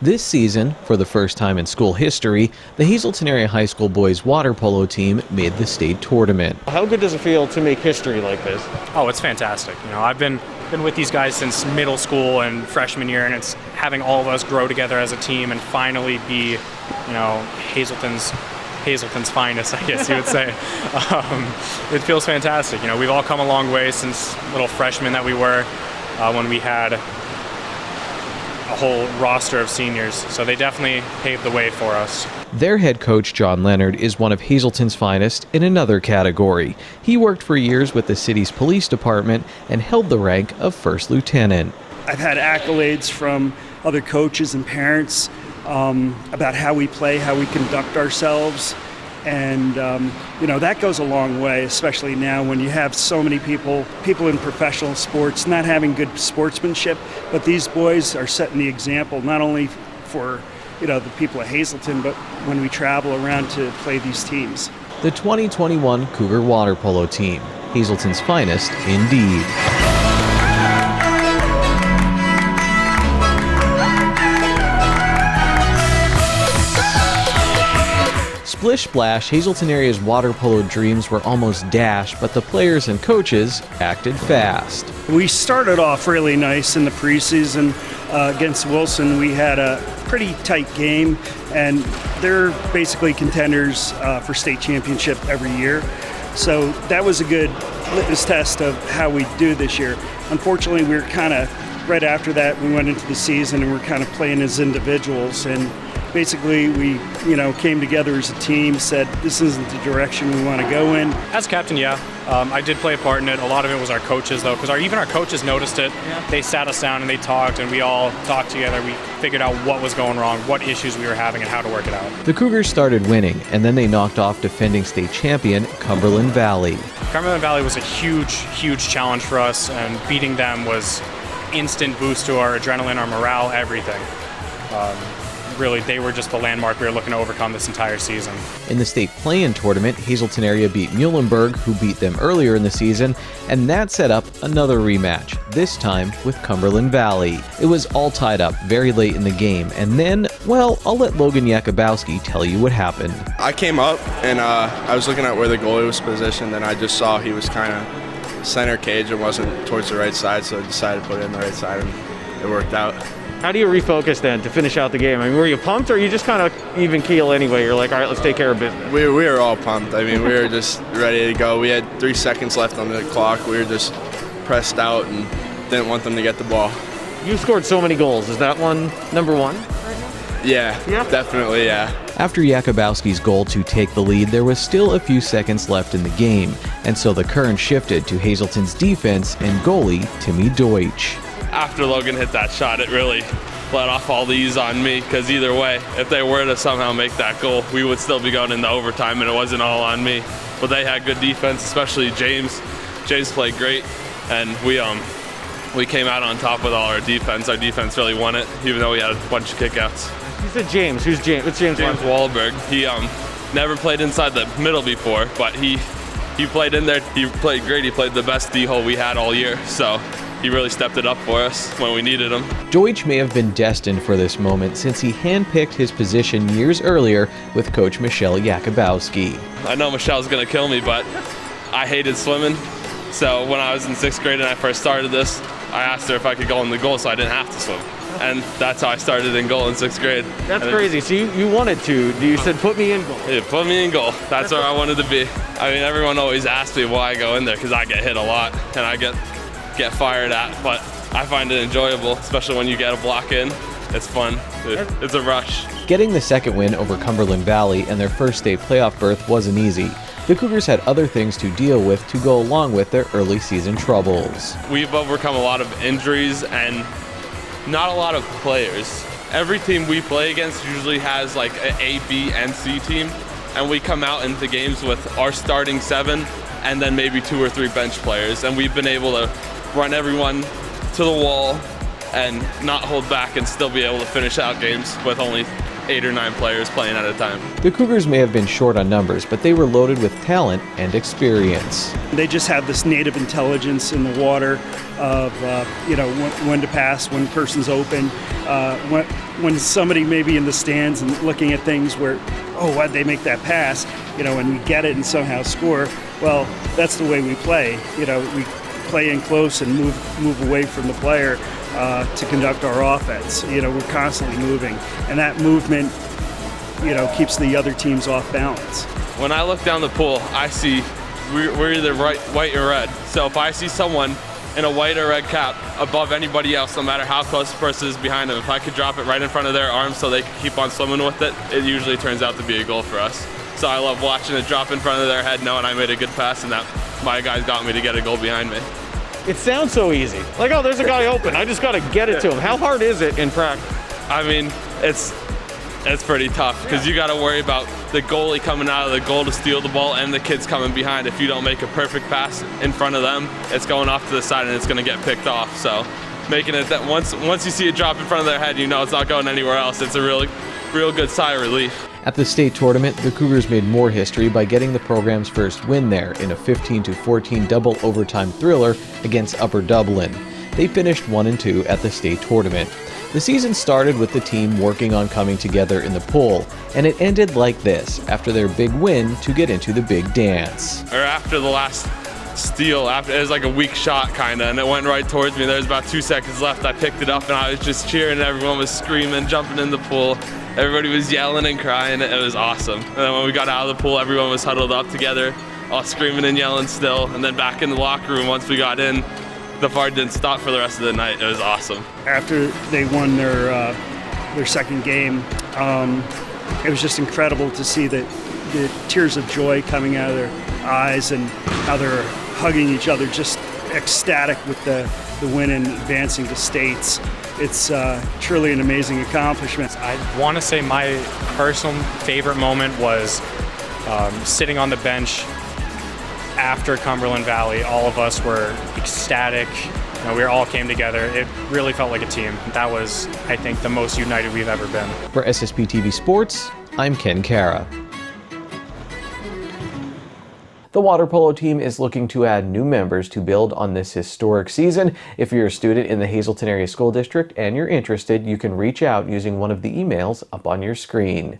This season, for the first time in school history, the Hazleton Area High School boys water polo team made the state tournament. How good does it feel to make history like this? Oh, it's fantastic. You know, I've been with these guys since middle school and freshman year, and it's having all of us grow together as a team and finally be, you know, Hazleton's finest, I guess you would say. It feels fantastic. You know, we've all come a long way since little freshmen that we were when we had a whole roster of seniors, so they definitely paved the way for us. Their head coach, John Leonard, is one of Hazleton's finest in another category. He worked for years with the city's police department and held the rank of first lieutenant. I've had accolades from other coaches and parents about how we play, how we conduct ourselves, and you know, that goes a long way, especially now when you have so many people in professional sports not having good sportsmanship. But these boys are setting the example not only for, you know, the people of Hazleton, but when we travel around to play these teams. The 2021 Cougar water polo team, Hazleton's finest indeed. Splish Splash, Hazleton Area's water polo dreams were almost dashed, but the players and coaches acted fast. We started off really nice in the preseason against Wilson. We had a pretty tight game, and they're basically contenders for state championship every year. So that was a good litmus test of how we do this year. Unfortunately, we were kind of, right after that, we went into the season and we're kind of playing as individuals, and basically we, you know, came together as a team, said this isn't the direction we want to go in. As captain, yeah, I did play a part in it. A lot of it was our coaches, though, because even our coaches noticed it. Yeah. They sat us down and they talked, and we all talked together. We figured out what was going wrong, what issues we were having, and how to work it out. The Cougars started winning, and then they knocked off defending state champion Cumberland Valley. Cumberland Valley was a huge challenge for us, and beating them was instant boost to our adrenaline, our morale, everything. Really, they were just the landmark we were looking to overcome this entire season. In the state play-in tournament, Hazleton Area beat Muhlenberg, who beat them earlier in the season, and that set up another rematch, this time with Cumberland Valley. It was all tied up very late in the game, and then, well, I'll let Logan Yakubowski tell you what happened. I came up, and I was looking at where the goalie was positioned, and I just saw he was kind of center cage and wasn't towards the right side, so I decided to put it in the right side, and it worked out. How do you refocus then to finish out the game? I mean, were you pumped, or you just kind of even keel anyway? You're like, all right, let's take care of business. We were all pumped. I mean, we were just ready to go. We had 3 seconds left on the clock. We were just pressed out and didn't want them to get the ball. You scored so many goals. Is that one number one? Yeah, definitely, yeah. After Yakubowski's goal to take the lead, there was still a few seconds left in the game, and so the current shifted to Hazleton's defense and goalie Timmy Deutsch. After Logan hit that shot, it really let off all these on me, because either way, if they were to somehow make that goal, we would still be going into overtime, and it wasn't all on me. But they had good defense, especially James. James played great, and we came out on top with all our defense. Our defense really won it, even though we had a bunch of kickouts. You said James. Who's James? What's James? James Wahlberg. He never played inside the middle before, but he played in there. He played great. He played the best D-hole we had all year, so he really stepped it up for us when we needed him. Deutsch may have been destined for this moment since he handpicked his position years earlier with coach Michelle Yakubowski. I know Michelle's gonna kill me, but I hated swimming. So when I was in 6th grade and I first started this, I asked her if I could go in the goal so I didn't have to swim. And that's how I started in goal in 6th grade. That's crazy. So you wanted to. You said, put me in goal. Yeah, put me in goal. That's where I wanted to be. I mean, everyone always asks me why I go in there, because I get hit a lot and I get fired at, but I find it enjoyable, especially when you get a block in. It's fun. It's a rush. Getting the second win over Cumberland Valley and their first state playoff berth wasn't easy. The Cougars had other things to deal with to go along with their early season troubles. We've overcome a lot of injuries and not a lot of players. Every team we play against usually has like an A, B, and C team, and we come out into games with our starting 7 and then maybe 2 or 3 bench players, and we've been able to run everyone to the wall and not hold back and still be able to finish out games with only 8 or 9 players playing at a time. The Cougars may have been short on numbers, but they were loaded with talent and experience. They just have this native intelligence in the water of, when to pass, when person's open, when somebody maybe in the stands and looking at things where, oh, why'd they make that pass? And we get it and somehow score. Well, that's the way we play. We play in close and move away from the player to conduct our offense. We're constantly moving, and that movement, keeps the other teams off balance. When I look down the pool, I see we're either white or red. So if I see someone in a white or red cap above anybody else, no matter how close the person is behind them, if I could drop it right in front of their arm so they can keep on swimming with it, it usually turns out to be a goal for us. So I love watching it drop in front of their head, knowing I made a good pass and that my guys got me to get a goal behind me. It sounds so easy. Like, oh, there's a guy open. I just got to get it to him. How hard is it in practice? I mean, it's pretty tough because you got to worry about the goalie coming out of the goal to steal the ball and the kids coming behind. If you don't make a perfect pass in front of them, it's going off to the side and it's going to get picked off. So making it that once you see it drop in front of their head, it's not going anywhere else. It's a real good sigh of relief. At the state tournament, the Cougars made more history by getting the program's first win there in a 15-14 double overtime thriller against Upper Dublin. They finished 1-2 at the state tournament. The season started with the team working on coming together in the pool, and it ended like this after their big win to get into the big dance. Or after the last steal, it was like a weak shot kind of, and it went right towards me. There was about 2 seconds left. I picked it up and I was just cheering. Everyone was screaming, jumping in the pool. Everybody was yelling and crying. It was awesome. And then when we got out of the pool, everyone was huddled up together, all screaming and yelling still. And then back in the locker room, once we got in, the fire didn't stop for the rest of the night. It was awesome. After they won their second game, it was just incredible to see the tears of joy coming out of their eyes and how they're hugging each other, just ecstatic with the win and advancing to states. It's truly an amazing accomplishment. I want to say my personal favorite moment was sitting on the bench after Cumberland Valley. All of us were ecstatic. We all came together. It really felt like a team. That was, I think, the most united we've ever been. For SSPTV Sports, I'm Ken Cara. The water polo team is looking to add new members to build on this historic season. If you're a student in the Hazleton Area School District and you're interested, you can reach out using one of the emails up on your screen.